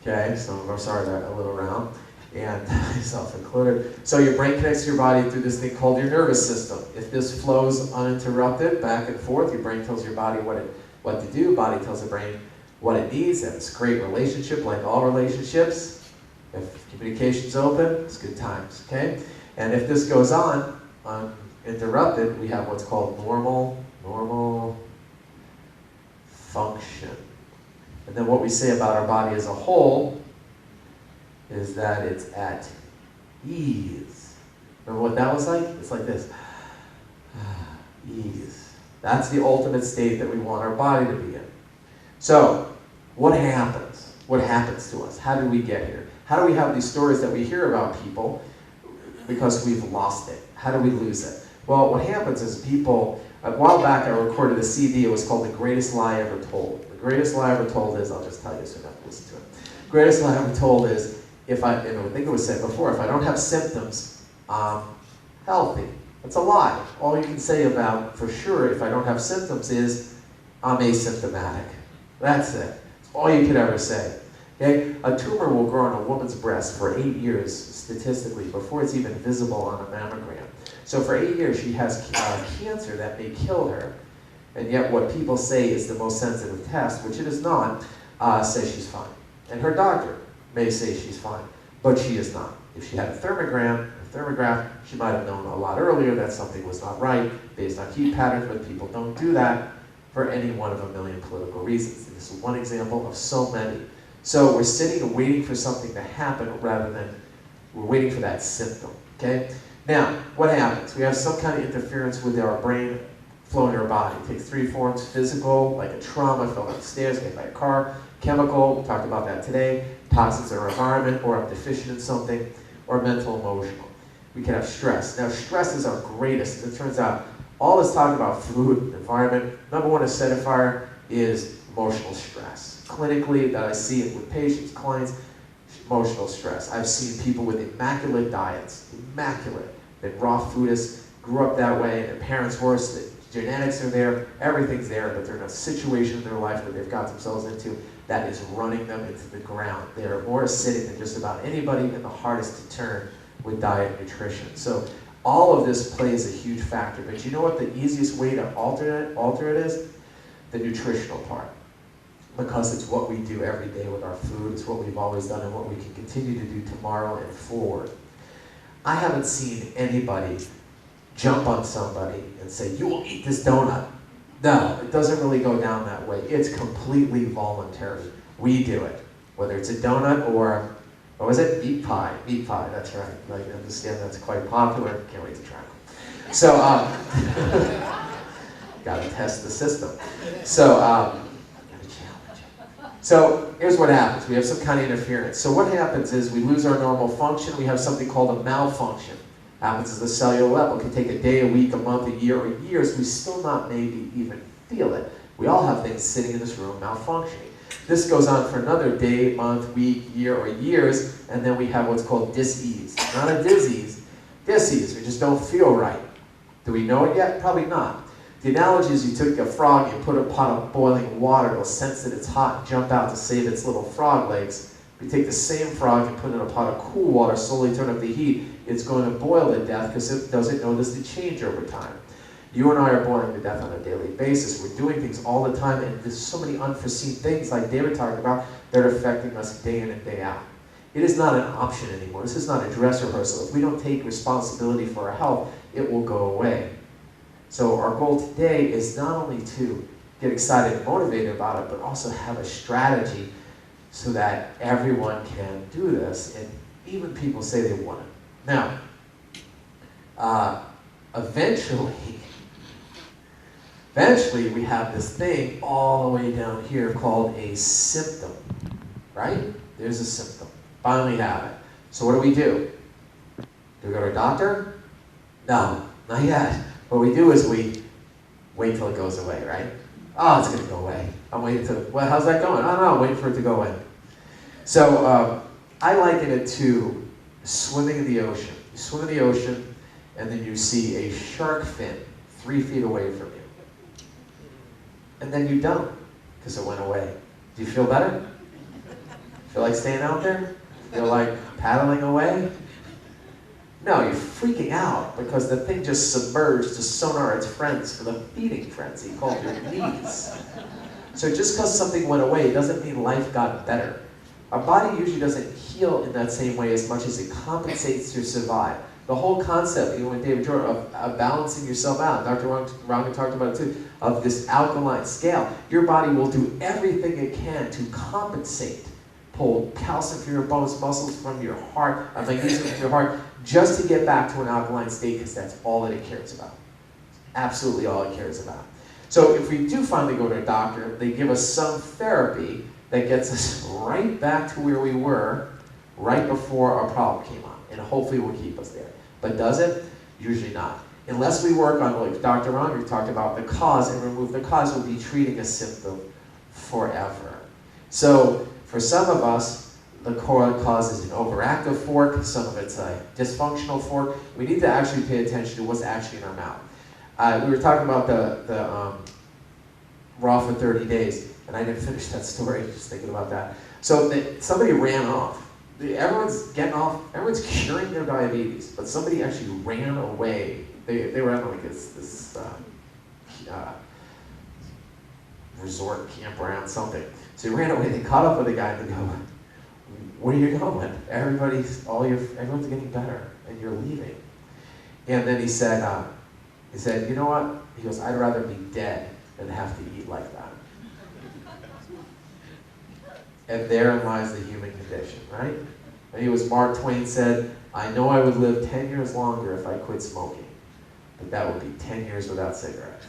Okay, some of us are a little round, and myself included. So your brain connects to your body through this thing called your nervous system. If this flows uninterrupted back and forth, your brain tells your body what to do, body tells the brain what it needs, and it's a great relationship, like all relationships. If communication's open, it's good times, okay? And if this goes on uninterrupted, we have what's called normal function. And then what we say about our body as a whole is that it's at ease. Remember what that was like? It's like this. Ease. That's the ultimate state that we want our body to be in. So, what happens? What happens to us? How did we get here? How do we have these stories that we hear about people because we've lost it? How do we lose it? Well, what happens is people, a while back I recorded a CD, it was called The Greatest Lie Ever Told. The greatest lie ever told is, I'll just tell you so you don't have to listen to it. The greatest lie ever told is, and I think it was said before, if I don't have symptoms, I'm healthy. That's a lie. All you can say about, for sure, if I don't have symptoms is, I'm asymptomatic. That's it. That's all you could ever say. Okay? A tumor will grow on a woman's breast for 8 years, statistically, before it's even visible on a mammogram. So for 8 years, she has cancer that may kill her. And yet what people say is the most sensitive test, which it is not, says she's fine. And her doctor may say she's fine, but she is not. If she had a thermograph, she might have known a lot earlier that something was not right based on heat patterns, but people don't do that for any one of a million political reasons. This is one example of so many. So we're sitting and waiting for something to happen rather than we're waiting for that symptom, okay? Now, what happens? We have some kind of interference with our brain flow in our body. It takes three forms: physical, like a trauma, fell down the stairs, hit by a car; chemical, we talked about that today, toxins in our environment, or I'm deficient in something; or mental, emotional. We can have stress. Now, stress is our greatest. As it turns out, all this talk about food, environment, number one identifier is emotional stress. Clinically, that I see it with patients, clients, emotional stress. I've seen people with immaculate diets, immaculate, that raw foodists, grew up that way, their parents were, so the genetics are there, everything's there, but they're in a situation in their life that they've got themselves into that is running them into the ground. They are more acidic than just about anybody and the hardest to turn with diet and nutrition. So all of this plays a huge factor, but you know what the easiest way to alter it is? The nutritional part. Because it's what we do every day with our food, it's what we've always done and what we can continue to do tomorrow and forward. I haven't seen anybody jump on somebody and say, you will eat this donut. No, it doesn't really go down that way. It's completely voluntary. We do it. Whether it's a donut or, what was it? Meat pie. Meat pie, that's right. I understand that's quite popular. Can't wait to try it. So, gotta test the system. So here's what happens. We have some kind of interference. So what happens is we lose our normal function. We have something called a malfunction. Happens at the cellular level. It can take a day, a week, a month, a year, or years. We still not maybe even feel it. We all have things sitting in this room malfunctioning. This goes on for another day, month, week, year, or years, and then we have what's called dis-ease. Not a disease, dis-ease. We just don't feel right. Do we know it yet? Probably not. The analogy is you took a frog, you put a pot of boiling water, it'll sense that it's hot and jump out to save its little frog legs. You take the same frog and put it in a pot of cool water, slowly turn up the heat, it's going to boil to death because it doesn't notice the change over time. You and I are boiling to death on a daily basis. We're doing things all the time, and there's so many unforeseen things, like David talked about, that are affecting us day in and day out. It is not an option anymore. This is not a dress rehearsal. If we don't take responsibility for our health, it will go away. So our goal today is not only to get excited and motivated about it, but also have a strategy so that everyone can do this, and even people say they want it. Now, eventually we have this thing all the way down here called a symptom, right? There's a symptom. Finally have it. So what do? Do we go to a doctor? No, not yet. What we do is we wait till it goes away, right? Oh, it's going to go away. I'm waiting till, well, how's that going? Oh, no, I'm waiting for it to go away. So I liken it to swimming in the ocean. You swim in the ocean, and then you see a shark fin 3 feet away from you. And then you don't, because it went away. Do you feel better? Feel like staying out there? Feel like paddling away? No, you're freaking out because the thing just submerged to sonar its friends for the feeding frenzy called your knees. So just because something went away doesn't mean life got better. Our body usually doesn't heal in that same way as much as it compensates to survive. The whole concept, even with David Jordan, of balancing yourself out, Dr. Rangan talked about it too, of this alkaline scale, your body will do everything it can to compensate. Pull calcium from your bones, muscles from your heart, magnesium from your heart, just to get back to an alkaline state, because that's all that it cares about. Absolutely all it cares about. So if we do finally go to a doctor, they give us some therapy that gets us right back to where we were right before our problem came on, and hopefully will keep us there. But does it? Usually not. Unless we work on, like Dr. Rangan talked about, the cause and remove the cause, we'll be treating a symptom forever. So for some of us, the cause is an overactive fork, some of it's a dysfunctional fork. We need to actually pay attention to what's actually in our mouth. We were talking about the raw for 30 days, and I didn't finish that story, just thinking about that. So somebody ran off. Everyone's getting off, everyone's curing their diabetes, but somebody actually ran away. They were at like this resort campground, something. So he ran away, they caught up with the guy and they go, where are you going? Everyone's getting better and you're leaving. And then he said, you know what? He goes, I'd rather be dead than have to eat like that. And therein lies the human condition, right? And he was, Mark Twain said, I know I would live 10 years longer if I quit smoking, but that would be 10 years without cigarettes.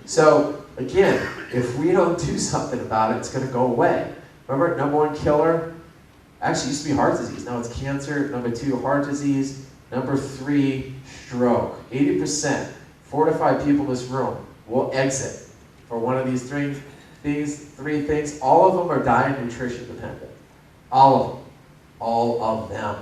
So, again, if we don't do something about it, it's going to go away. Remember, number one killer? Actually, it used to be heart disease. Now it's cancer. Number 2, heart disease. Number 3, stroke. 80%, 4 to 5 people in this room will exit for one of these three things. All of them are diet and nutrition dependent. All of them. All of them.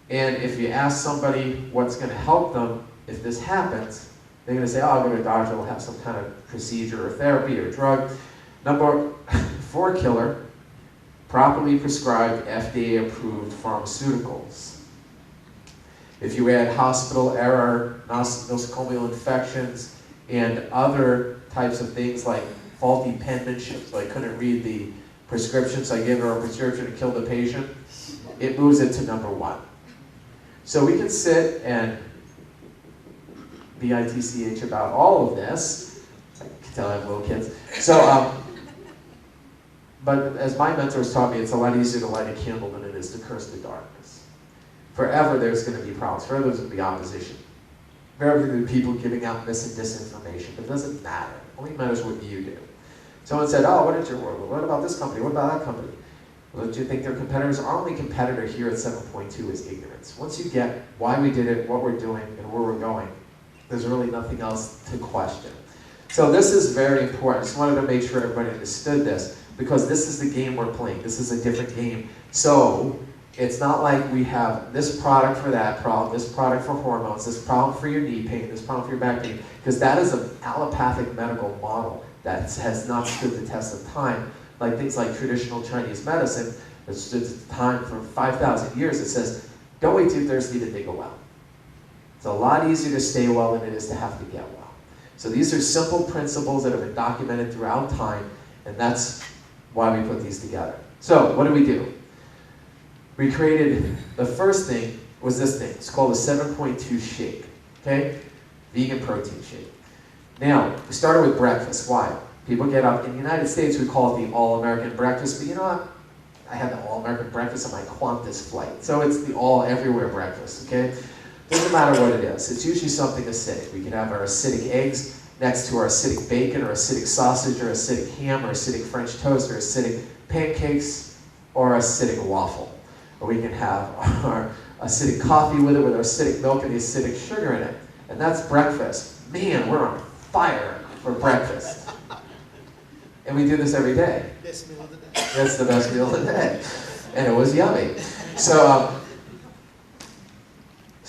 And if you ask somebody what's going to help them if this happens, they're going to say, oh, I'll go to a doctor, we'll have some kind of procedure or therapy or drug. Number 4 killer, properly prescribed FDA-approved pharmaceuticals. If you add hospital error, nosocomial infections, and other types of things like faulty penmanship, so I couldn't read the prescription, so I gave her a prescription to kill the patient, it moves it to number 1. So we can sit and bitch about all of this. I can tell I have little kids. So, but as my mentors taught me, it's a lot easier to light a candle than it is to curse the darkness. Forever there's going to be problems. Forever there's going to be opposition. Forever there's going to be people giving out mis and disinformation. But it doesn't matter. It only matters what you do. Someone said, oh, what about this company? What about that company? Well, do you think they're competitors? Our only competitor here at 7.2 is ignorance. Once you get why we did it, what we're doing, and where we're going, there's really nothing else to question. So this is very important. I just wanted to make sure everybody understood this, because this is the game we're playing. This is a different game. So it's not like we have this product for that problem, this product for hormones, this problem for your knee pain, this problem for your back pain, because that is an allopathic medical model that has not stood the test of time. Like things like traditional Chinese medicine, that stood the time for 5,000 years. It says, don't wait too thirsty to dig a well. It's a lot easier to stay well than it is to have to get well. So these are simple principles that have been documented throughout time, and that's why we put these together. So what do? We created, the first thing was this thing. It's called a 7.2 shake, okay? Vegan protein shake. Now, we started with breakfast. Why? People get up. In the United States, we call it the All-American Breakfast, but you know what? I had the All-American Breakfast on my Qantas flight. So it's the all-everywhere breakfast, okay? Doesn't matter what it is. It's usually something acidic. We can have our acidic eggs next to our acidic bacon, or acidic sausage, or acidic ham, or acidic French toast, or acidic pancakes, or acidic waffle. Or we can have our acidic coffee with it, with our acidic milk and the acidic sugar in it. And that's breakfast. Man, we're on fire for breakfast. And we do this every day. Best meal of the day. That's the best meal of the day. And it was yummy. So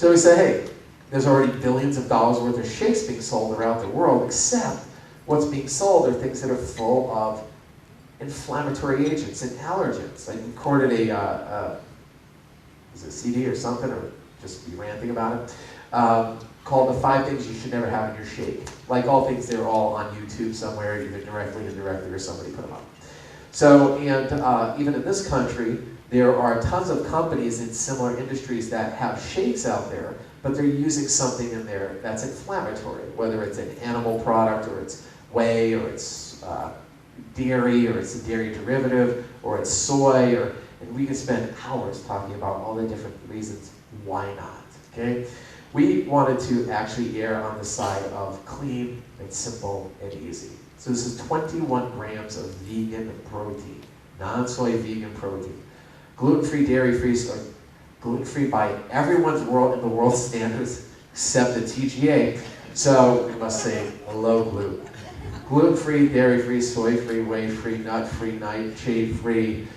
we say, hey, there's already billions of dollars worth of shakes being sold around the world, except what's being sold are things that are full of inflammatory agents and allergens. I recorded is it a CD or something, or just be ranting about it, called The 5 Things You Should Never Have in Your Shake. Like all things, they're all on YouTube somewhere, either directly, indirectly, or somebody put them up. So, and even in this country, there are tons of companies in similar industries that have shakes out there, but they're using something in there that's inflammatory, whether it's an animal product, or it's whey, or it's dairy, or it's a dairy derivative, or it's soy, and we can spend hours talking about all the different reasons why not, okay? We wanted to actually err on the side of clean and simple and easy. So this is 21 grams of vegan protein, non-soy vegan protein. Gluten-free, dairy-free, so gluten-free by everyone's in the world standards except the TGA. So we must say low gluten. Gluten-free, dairy-free, soy-free, whey-free, nut-free, nightshade-free,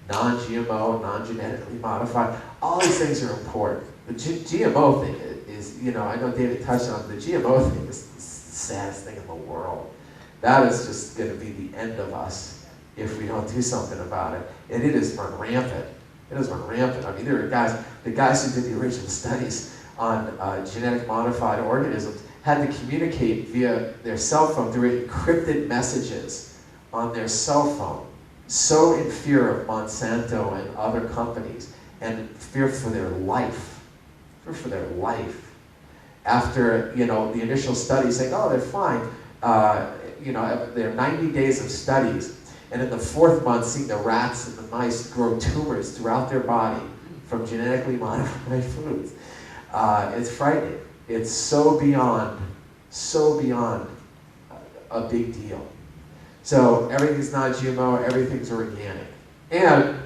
non-GMO, non-genetically modified. All these things are important. The GMO thing is, you know, I know David touched on it, the GMO thing is the saddest thing in the world. That is just going to be the end of us if we don't do something about it. And it has run rampant. It has run rampant. I mean, there are the guys who did the original studies on genetic modified organisms had to communicate via their cell phone through encrypted messages on their cell phone, so in fear of Monsanto and other companies, and fear for their life. Fear for their life. After, you know, the initial study saying, oh, they're fine, you know, there are 90 days of studies, and in the 4th month, seeing the rats and the mice grow tumors throughout their body from genetically modified foods. It's frightening. It's so beyond a big deal. So everything's not GMO, everything's organic. And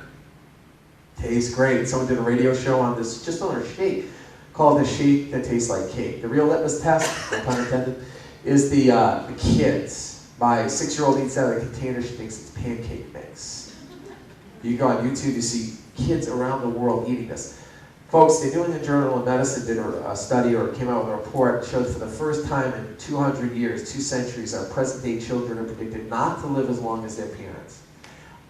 tastes great. Someone did a radio show on this, just on a shake, called The Shake That Tastes Like Cake. The real litmus test, no pun intended, is the kids. My 6-year-old eats out of the container, she thinks it's pancake mix. You go on YouTube, you see kids around the world eating this. Folks, the New England Journal of Medicine did a study, or came out with a report, showed for the first time in 200 years, 2 centuries, our present-day children are predicted not to live as long as their parents.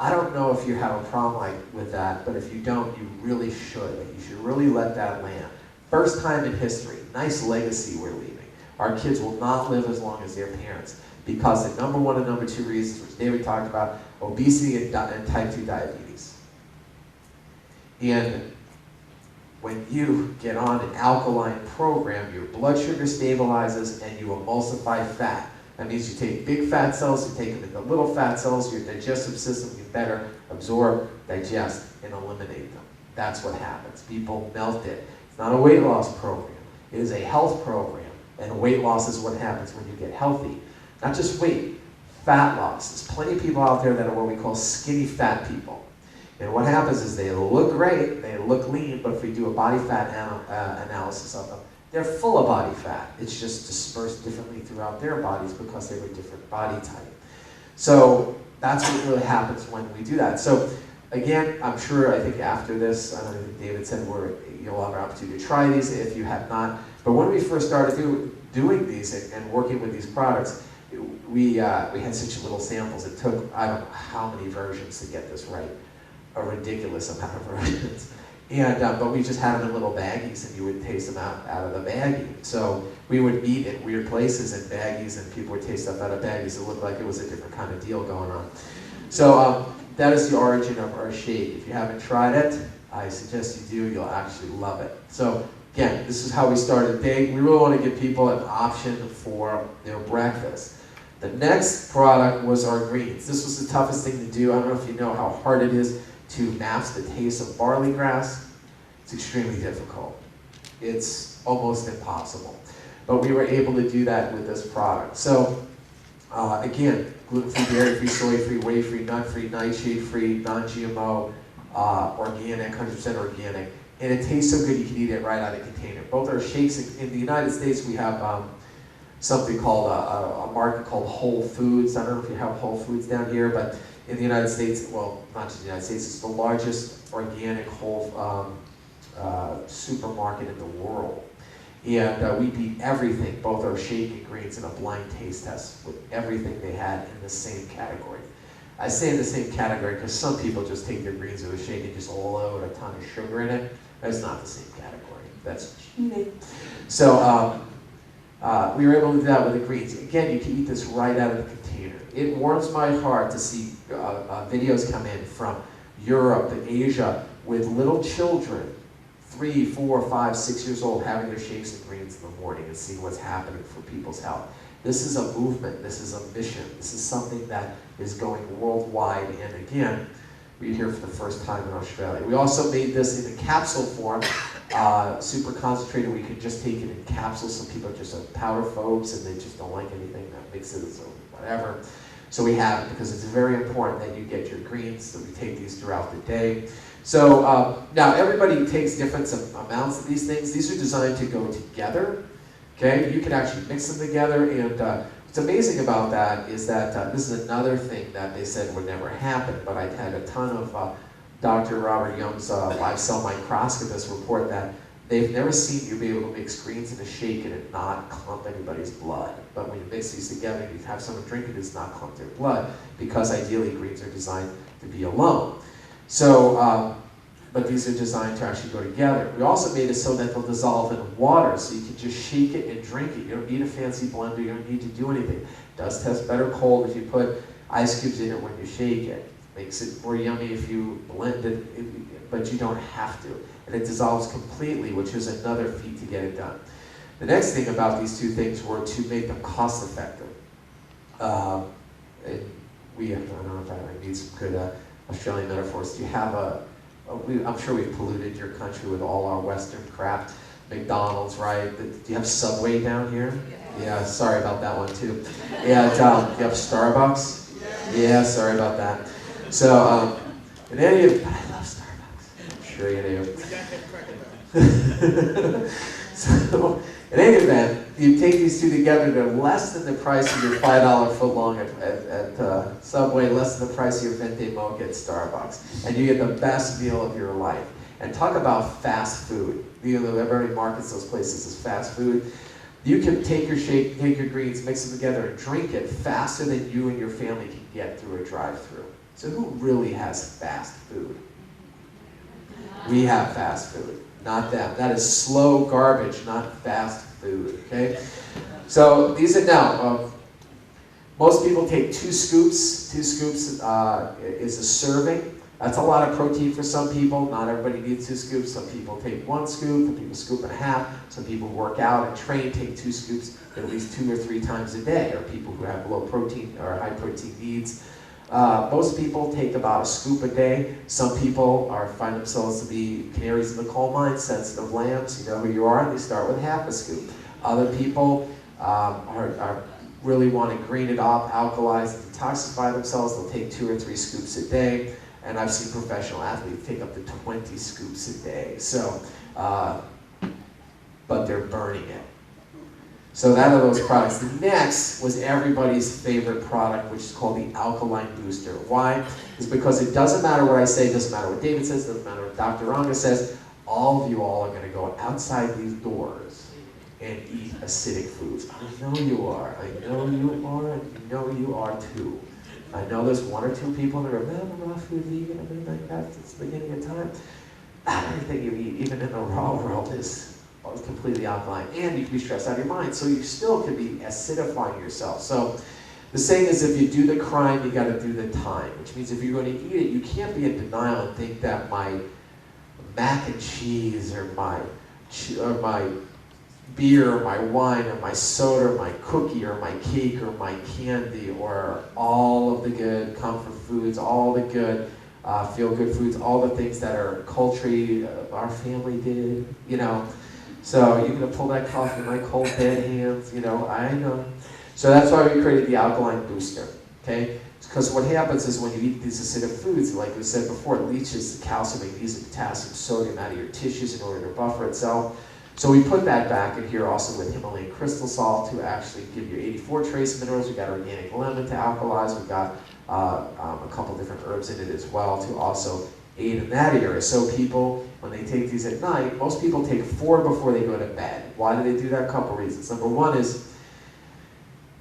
I don't know if you have a problem with that, but if you don't, you really should. You should really let that land. First time in history, nice legacy we're leaving. Our kids will not live as long as their parents because the number 1 and number 2 reasons, which David talked about, obesity and type 2 diabetes. And when you get on an alkaline program, your blood sugar stabilizes and you emulsify fat. That means you take big fat cells, you take them into little fat cells, your digestive system can better absorb, digest, and eliminate them. That's what happens. People melt it. It's not a weight loss program. It is a health program. And weight loss is what happens when you get healthy. Not just weight, fat loss. There's plenty of people out there that are what we call skinny fat people. And what happens is they look great, they look lean, but if we do a body fat analysis of them, they're full of body fat. It's just dispersed differently throughout their bodies because they have a different body type. So that's what really happens when we do that. So again, I'm sure, I think after this, I don't know if David said you'll have an opportunity to try these if you have not. But when we first started doing these and working with these products, we had such little samples. It took, I don't know how many versions to get this right. A ridiculous amount of versions. And, but we just had them in little baggies and you would taste them out of the baggie. So we would meet in weird places in baggies and people would taste stuff out of baggies. It looked like it was a different kind of deal going on. So that is the origin of our shake. If you haven't tried it, I suggest you do. You'll actually love it. So again, this is how we started the day. We really want to give people an option for their breakfast. The next product was our greens. This was the toughest thing to do. I don't know if you know how hard it is to match the taste of barley grass. It's extremely difficult. It's almost impossible. But we were able to do that with this product. So again, gluten-free, dairy-free, soy-free, whey-free, nut-free, nightshade-free, non-GMO, organic, 100% organic. And it tastes so good you can eat it right out of the container. Both our shakes, in the United States we have something called a market called Whole Foods. I don't know if you have Whole Foods down here, but in the United States, well, not just the United States, it's the largest organic whole supermarket in the world. And we beat everything, both our shake and greens, in a blind taste test with everything they had in the same category. I say in the same category because some people just take their greens with a shake and just load a ton of sugar in it. That's not the same category. That's cheating. So we were able to do that with the greens. Again, you can eat this right out of the container. It warms my heart to see videos come in from Europe and Asia with little children, 3, 4, 5, 6 years old, having their shakes and greens in the morning and see what's happening for people's health. This is a movement, this is a mission, this is something that is going worldwide, and again, we're here for the first time in Australia. We also made this in a capsule form, super concentrated. We could just take it in capsules. Some people are just powder phobes and they just don't like anything that mixes or whatever. So we have it because it's very important that you get your greens, so we take these throughout the day. So now everybody takes different amounts of these things. These are designed to go together. Okay, you can actually mix them together, and what's amazing about that is that this is another thing that they said would never happen, but I had a ton of Dr. Robert Young's live cell microscopists report that they've never seen you be able to mix greens in a shake and it not clump anybody's blood. But when you mix these together and you have someone drink it, it's not clump their blood, because ideally greens are designed to be alone. So, but these are designed to actually go together. We also made it so that they'll dissolve in water, so you can just shake it and drink it. You don't need a fancy blender, you don't need to do anything. It does taste better cold if you put ice cubes in it when you shake it. Makes it more yummy if you blend it, but you don't have to. And it dissolves completely, which is another feat to get it done. The next thing about these two things were to make them cost effective. I don't know if I need some good Australian metaphors. Do you have I'm sure we've polluted your country with all our Western crap. McDonald's, right? Do you have Subway down here? Yeah, sorry about that one too. And do you have Starbucks? Yeah, sorry about that. So, in any of, I love Starbucks. I'm sure you do. So, in any event, you take these two together, they're less than the price of your $5 footlong at Subway, less than the price of your Venti Mocha at Starbucks. And you get the best meal of your life. And talk about fast food. Everybody markets those places as fast food. You can take your shake, take your greens, mix them together, and drink it faster than you and your family can get through a drive-through. So who really has fast food? We have fast food, not them. That is slow garbage, not fast food, okay? So these are now, most people take 2 scoops. 2 scoops is a serving. That's a lot of protein for some people. Not everybody needs 2 scoops. Some people take 1 scoop, some people scoop and a half. Some people work out and train, take 2 scoops at least 2 or 3 times a day, or people who have low protein or high protein needs. Most people take about a scoop a day. Some people find themselves to be canaries in the coal mine, sensitive lambs. You know who you are, and they start with half a scoop. Other people really want to green it up, alkalize, and detoxify themselves. They'll take 2 or 3 scoops a day. And I've seen professional athletes take up to 20 scoops a day. So, but they're burning it. So that are those products. The next was everybody's favorite product, which is called the Alkaline Booster. Why? It's because it doesn't matter what I say, it doesn't matter what David says, it doesn't matter what Dr. Ranga says. All of you all are going to go outside these doors and eat acidic foods. I know you are. I know you are, and you know you are too. I know there's 1 or 2 people that are, man, I'm raw food vegan, I've been like that since the beginning of time. Everything you eat, even in the raw world, is completely alkaline. And you can be stressed out of your mind, so you still could be acidifying yourself. So the saying is, if you do the crime, you got to do the time, which means if you're going to eat it, you can't be in denial and think that my mac and cheese or my beer or my wine or my soda or my cookie or my cake or my candy or all of the good comfort foods, all the good feel-good foods, all the things that are culturally, our family did, you know. So you're going to pull that coffee in my cold dead hands, you know, I know. So that's why we created the Alkaline Booster, okay? Because what happens is when you eat these acidic foods, like we said before, it leaches the calcium, magnesium, potassium, sodium out of your tissues in order to buffer itself. So we put that back in here also with Himalayan crystal salt to actually give you 84 trace minerals. We've got organic lemon to alkalize. We've got a couple different herbs in it as well to also aid in that area. So people, when they take these at night, most people take 4 before they go to bed. Why do they do that? A couple reasons. Number one is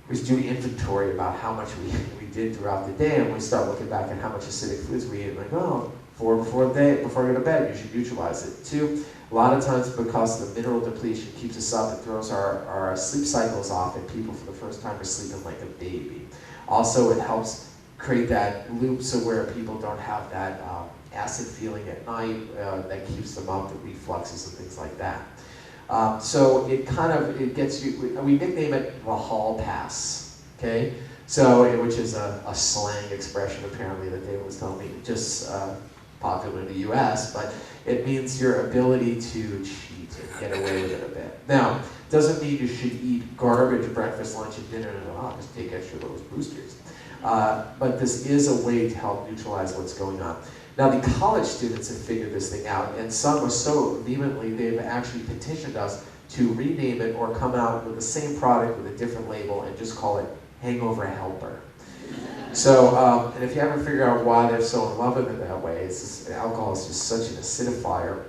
we do inventory about how much we did throughout the day, and we start looking back at how much acidic foods we ate, like, oh, 4 before I go to bed, you should neutralize it. 2, a lot of times because the mineral depletion keeps us up, it throws our sleep cycles off, and people for the first time are sleeping like a baby. Also, it helps create that loop so where people don't have that acid feeling at night that keeps them up, the refluxes and things like that. So it gets you, we nickname it the hall pass, okay? So, which is a slang expression apparently that David was telling me, just popular in the US, but it means your ability to cheat and get away with it a bit. Now, doesn't mean you should eat garbage breakfast, lunch, and dinner and just take extra of those boosters. But this is a way to help neutralize what's going on. Now, the college students have figured this thing out, and some are so vehemently, they've actually petitioned us to rename it or come out with the same product with a different label and just call it Hangover Helper. So, and if you haven't figured out why they're so in love with it that way, it's just, alcohol is just such an acidifier.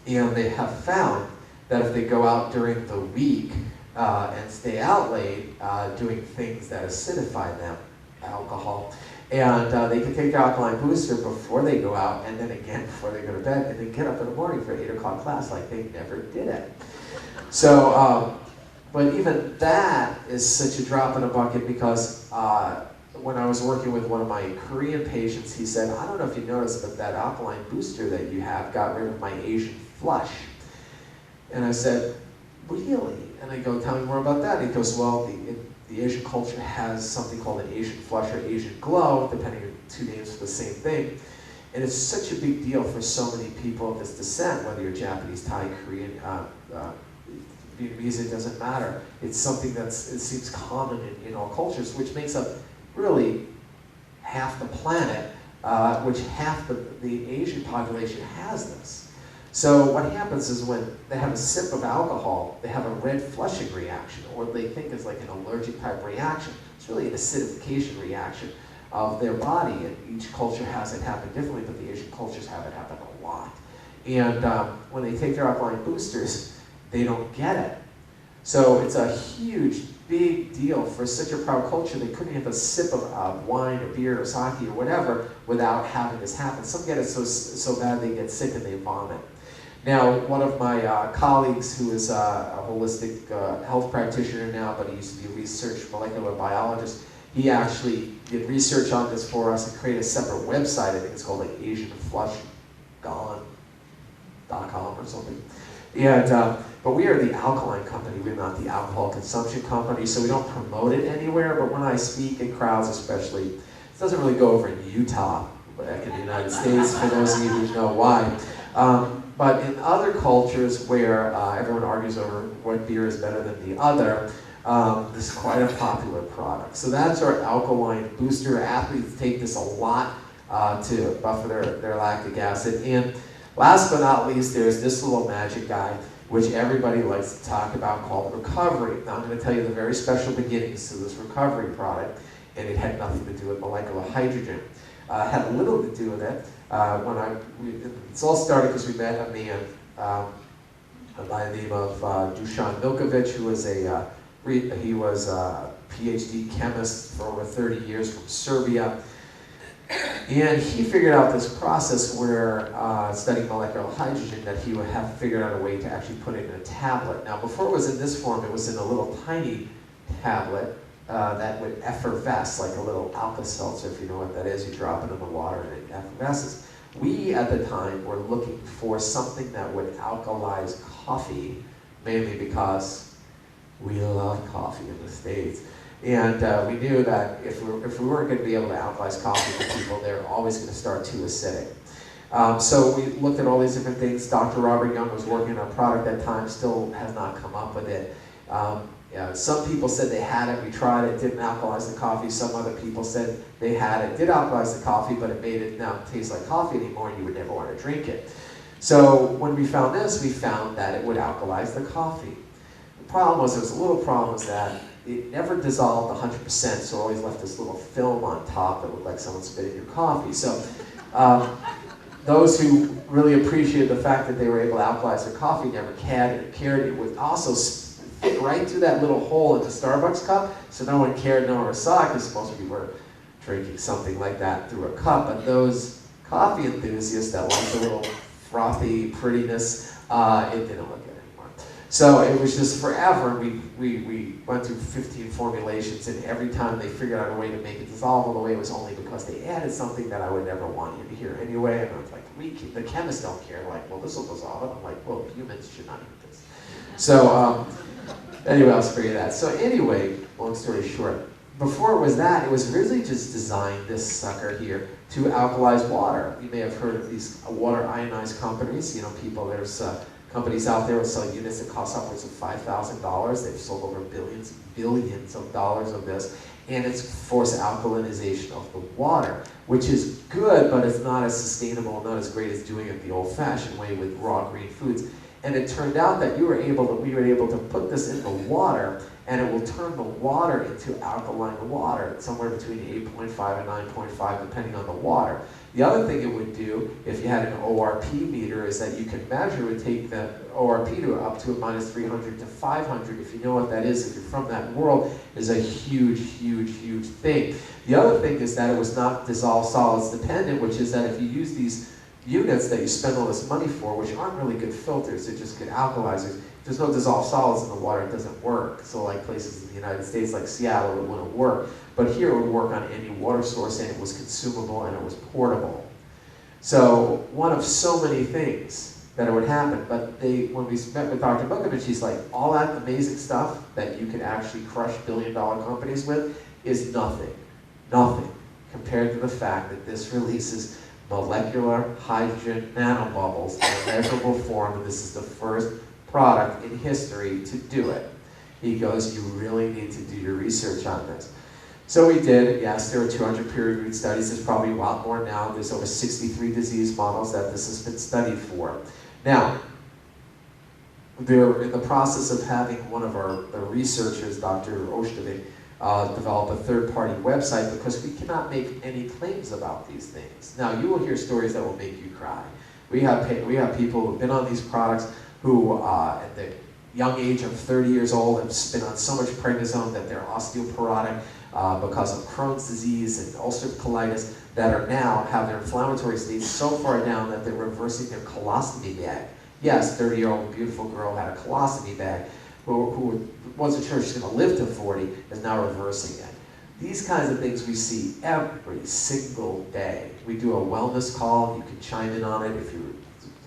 And they have found that if they go out during the week and stay out late doing things that acidify them, alcohol, and they can take the alkaline booster before they go out, and then again before they go to bed, and then get up in the morning for 8 o'clock class like they never did it. So, but even that is such a drop in a bucket because when I was working with one of my Korean patients, he said, I don't know if you noticed, but that alkaline booster that you have got rid of my Asian flush. And I said, really? And I go, tell me more about that. And he goes, well, the Asian culture has something called an Asian flush or Asian glow, depending on 2 names for the same thing. And it's such a big deal for so many people of this descent, whether you're Japanese, Thai, Korean, Vietnamese, it doesn't matter. It's something it seems common in all cultures, which makes up really half the planet, which half the Asian population has this. So what happens is when they have a sip of alcohol, they have a red flushing reaction, or they think it's like an allergic type reaction. It's really an acidification reaction of their body, and each culture has it happen differently, but the Asian cultures have it happen a lot. And when they take their alkaline boosters, they don't get it. So it's a huge, big deal for such a proud culture. They couldn't have a sip of wine or beer or sake or whatever without having this happen. Some get it so bad they get sick and they vomit. Now, one of my colleagues who is a holistic health practitioner now, but he used to be a research molecular biologist, he actually did research on this for us and created a separate website. I think it's called like AsianFlushGone.com or something. And, but we are the alkaline company, we're not the alcohol consumption company, so we don't promote it anywhere, but when I speak in crowds especially, it doesn't really go over in Utah, back in the United States, for those of you who know why. But in other cultures where everyone argues over what beer is better than the other, this is quite a popular product. So that's our alkaline booster. Athletes take this a lot to buffer their lactic acid. And last but not least, there's this little magic guy, which everybody likes to talk about, called recovery. Now I'm going to tell you the very special beginnings to this recovery product, and it had nothing to do with molecular hydrogen. It had little to do with it. It's all started because we met a man by the name of Dusan Milkovic, who was he was a PhD chemist for over 30 years from Serbia. And he figured out this process where, studying molecular hydrogen, that he would have figured out a way to actually put it in a tablet. Now, before it was in this form, it was in a little tiny tablet that would effervesce, like a little Alka-Seltzer, if you know what that is. You drop it in the water and it effervesces. We, at the time, were looking for something that would alkalize coffee, mainly because we love coffee in the States. And we knew that if we weren't going to be able to alkalize coffee for people, they're always going to start too acidic. So we looked at all these different things. Dr. Robert Young was working on a product at that time, still has not come up with it. Some people said they had it, we tried it, didn't alkalize the coffee. Some other people said they had it, did alkalize the coffee, but it made it not taste like coffee anymore and you would never want to drink it. So when we found this, we found that it would alkalize the coffee. The problem was, there was a little problem, was that it never dissolved 100%, so it always left this little film on top that looked like someone spitting your coffee. So those who really appreciated the fact that they were able to alkalize their coffee never cared. It would also fit right through that little hole in the Starbucks cup, so no one cared, no one saw it, because supposed to be where drinking something like that through a cup. But those coffee enthusiasts that like the little frothy prettiness, it didn't look good anymore. So it was just forever. We went through 15 formulations, and every time they figured out a way to make it dissolve all the way, it was only because they added something that I would never want you to hear anyway. And I was like, the chemists don't care. Like, well, this will dissolve it. I'm like, well, humans should not eat this. So anyway, I'll spare you that. So anyway, long story short, before it was that, it was really just designed, this sucker here, to alkalize water. You may have heard of these water ionized companies. You know, there's companies out there that sell units that cost upwards of $5,000. They've sold over billions of dollars of this. And it's forced alkalinization of the water, which is good, but it's not as sustainable, not as great as doing it the old-fashioned way with raw green foods. And it turned out that we were able to put this in the water, and it will turn the water into alkaline water, somewhere between 8.5 and 9.5, depending on the water. The other thing it would do, if you had an ORP meter, is that you can measure, it would take the ORP to up to a minus 300 to 500. If you know what that is, if you're from that world, is a huge, huge, huge thing. The other thing is that it was not dissolved solids dependent, which is that if you use these units that you spend all this money for, which aren't really good filters, they're just good alkalizers. If there's no dissolved solids in the water, it doesn't work. So like places in the United States, like Seattle, it wouldn't work. But here it would work on any water source, and it was consumable, and it was portable. So one of so many things that it would happen. But when we met with Dr. Buckerman, she's like, all that amazing stuff that you can actually crush billion-dollar companies with is nothing compared to the fact that this releases molecular hydrogen nanobubbles in a measurable form, and this is the first product in history to do it. He goes, you really need to do your research on this. So we did. Yes, there were 200 peer-reviewed studies. There's probably a lot more now. There's over 63 disease models that this has been studied for. Now, they're in the process of having one of our researchers, Dr. Oshtovik, develop a third-party website, because we cannot make any claims about these things. Now, you will hear stories that will make you cry. We have people who've been on these products who, at the young age of 30 years old, have been on so much prednisone that they're osteoporotic because of Crohn's disease and ulcerative colitis, that are now have their inflammatory states so far down that they're reversing their colostomy bag. Yes, 30-year-old beautiful girl had a colostomy bag, who wasn't sure she's going to live to 40, is now reversing it. These kinds of things we see every single day. We do a wellness call. You can chime in on it if your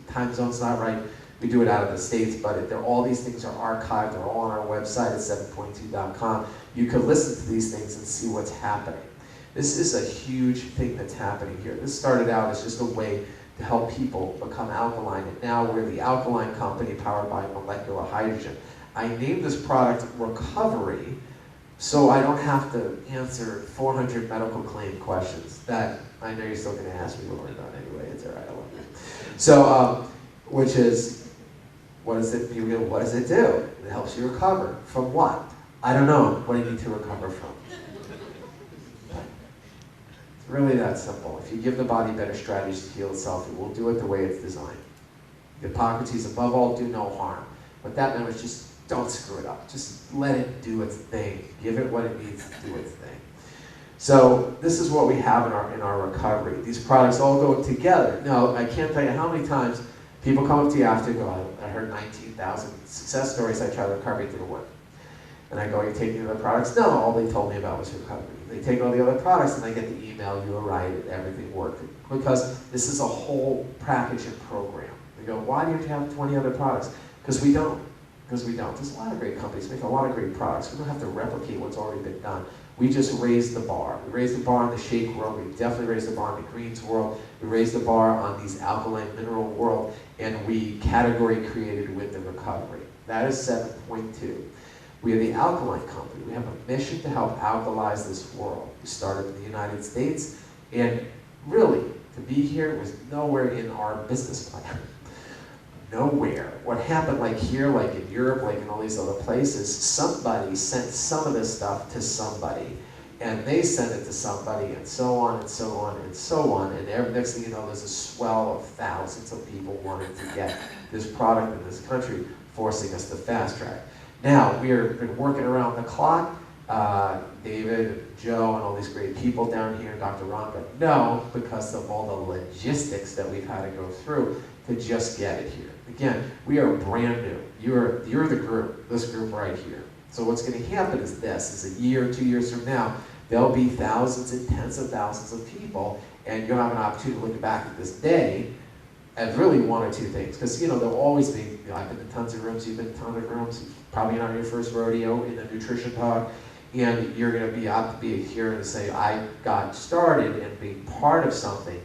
time zone's not right. We do it out of the States, but all these things are archived. They're all on our website at 7.2.com. You can listen to these things and see what's happening. This is a huge thing that's happening here. This started out as just a way to help people become alkaline, and now we're the alkaline company powered by molecular hydrogen. I named this product Recovery, so I don't have to answer 400 medical claim questions that I know you're still going to ask me when we're done anyway. It's all right, I love you. So, which is, what does it do? It helps you recover. From what? I don't know. What do you need to recover from? It's really that simple. If you give the body better strategies to heal itself, it will do it the way it's designed. Hippocrates, above all, do no harm. What that meant was just don't screw it up. Just let it do its thing. Give it what it needs to do its thing. So this is what we have in our recovery. These products all go together. Now, I can't tell you how many times people come up to you after and go, I heard 19,000 success stories. I tried recovery, it didn't work. And I go, are you taking the other products? No, all they told me about was recovery. They take all the other products, and I get the email, you were right, everything worked. Because this is a whole package and program. They go, why don't you have 20 other products? Because we don't. Because we don't. There's a lot of great companies make a lot of great products. We don't have to replicate what's already been done. We just raised the bar. We raised the bar in the shake world. We definitely raised the bar in the greens world. We raised the bar on these alkaline mineral world, and we category created with the recovery. That is 7.2. We are the alkaline company. We have a mission to help alkalize this world. We started in the United States, and really, to be here was nowhere in our business plan. Nowhere. What happened, like here, like in Europe, like in all these other places, somebody sent some of this stuff to somebody, and they sent it to somebody, and so on, and so on, and so on, and next thing you know, there's a swell of thousands of people wanting to get this product in this country, forcing us to fast track. Now, we've been working around the clock. David, Joe, and all these great people down here, Dr. Ronka? No, because of all the logistics that we've had to go through to just get it here. Again, we are brand new. You're the group, this group right here. So what's going to happen is this, is a year, 2 years from now, there'll be thousands and tens of thousands of people, and you'll have an opportunity to look back at this day and really one or two things. Because, there'll always be, I've been in tons of rooms, you've been in tons of rooms, probably not your first rodeo in the nutrition talk, and you're going to be out to be here and say, I got started in being part of something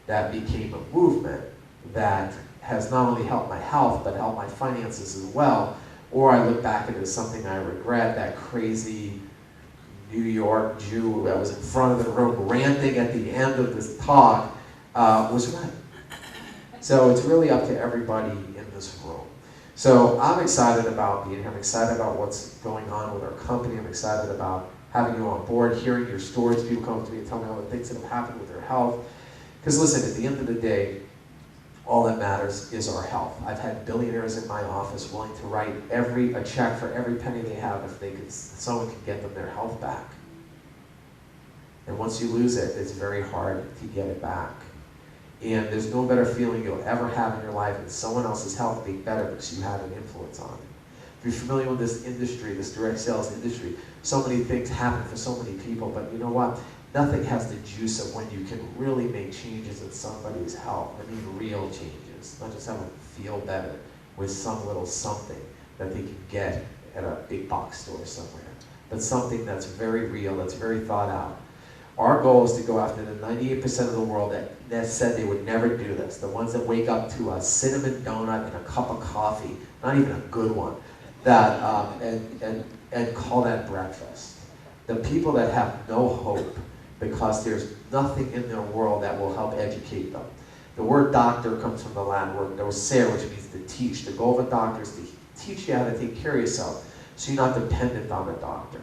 that became a movement that has not only helped my health, but helped my finances as well. Or I look back at it as something I regret, that crazy New York Jew that was in front of the room ranting at the end of this talk was right. So it's really up to everybody in this room. So I'm excited about being here. I'm excited about what's going on with our company. I'm excited about having you on board, hearing your stories. People come up to me and tell me all the things that have happened with their health. Because listen, at the end of the day, all that matters is our health. I've had billionaires in my office willing to write a check for every penny they have if someone can get them their health back. And once you lose it, it's very hard to get it back. And there's no better feeling you'll ever have in your life than someone else's health being better because you had an influence on it. If you're familiar with this industry, this direct sales industry, so many things happen for so many people, but you know what? Nothing has the juice of when you can really make changes in somebody's health. I mean real changes, not just have them feel better with some little something that they can get at a big box store somewhere, but something that's very real, that's very thought out. Our goal is to go after the 98% of the world that said they would never do this, the ones that wake up to a cinnamon donut and a cup of coffee, not even a good one, that and call that breakfast. The people that have no hope because there's nothing in their world that will help educate them. The word doctor comes from the Latin word docere, which means to teach. The goal of a doctor is to teach you how to take care of yourself so you're not dependent on a doctor.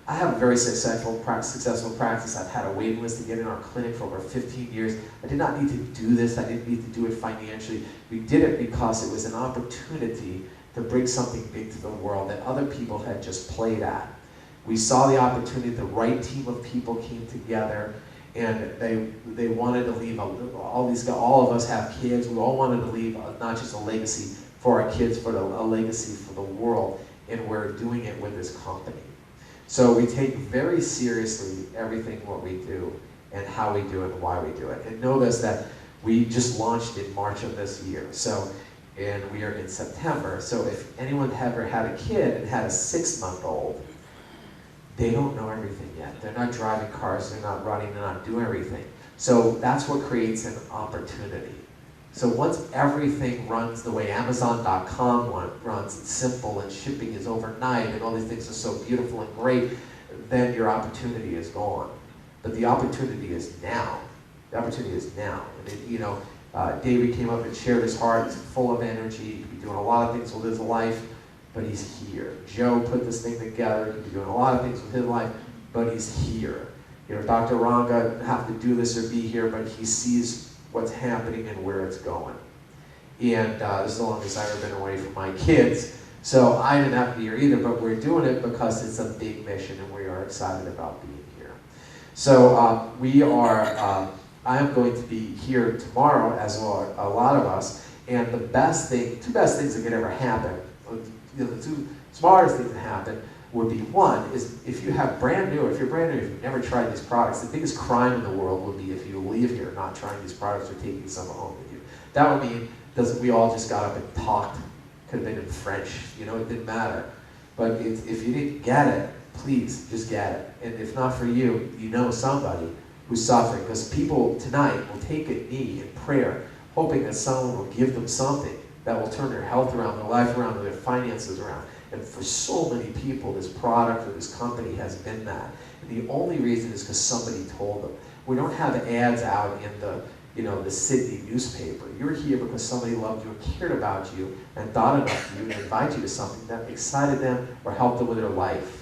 I have a very successful practice. I've had a waiting list to get in our clinic for over 15 years. I did not need to do this. I didn't need to do it financially. We did it because it was an opportunity to bring something big to the world that other people had just played at. We saw the opportunity, the right team of people came together, and they wanted to leave, all of us have kids, we all wanted to leave not just a legacy for our kids, but a legacy for the world, and we're doing it with this company. So we take very seriously everything what we do, and how we do it, and why we do it. And notice that we just launched in March of this year, and we are in September, so if anyone ever had a kid and had a 6-month-old, they don't know everything yet. They're not driving cars, they're not running, they're not doing everything. So that's what creates an opportunity. So once everything runs the way Amazon.com runs, it's simple and shipping is overnight and all these things are so beautiful and great, then your opportunity is gone. But the opportunity is now. The opportunity is now. And David came up and shared his heart. He's full of energy. He could be doing a lot of things with his life, but he's here. Joe put this thing together. He could be doing a lot of things with his life, but he's here. Dr. Ranga didn't have to do this or be here, but he sees what's happening and where it's going. And this is the longest I've ever been away from my kids, so I didn't have to be here either, but we're doing it because it's a big mission and we are excited about being here. So I am going to be here tomorrow, as are a lot of us, and two best things that could ever happen, the two smartest things that happen would be, one is if you're brand new, if you've never tried these products, the biggest crime in the world would be if you leave here not trying these products or taking some home with you. That would mean we all just got up and talked, could have been in French, it didn't matter. But if you didn't get it, please just get it. And if not for you, you know somebody who's suffering, because people tonight will take a knee in prayer, hoping that someone will give them something that will turn their health around, their life around, their finances around. And for so many people, this product or this company has been that. And the only reason is because somebody told them. We don't have ads out in the Sydney newspaper. You're here because somebody loved you and cared about you and thought about you and invited you to something that excited them or helped them with their life.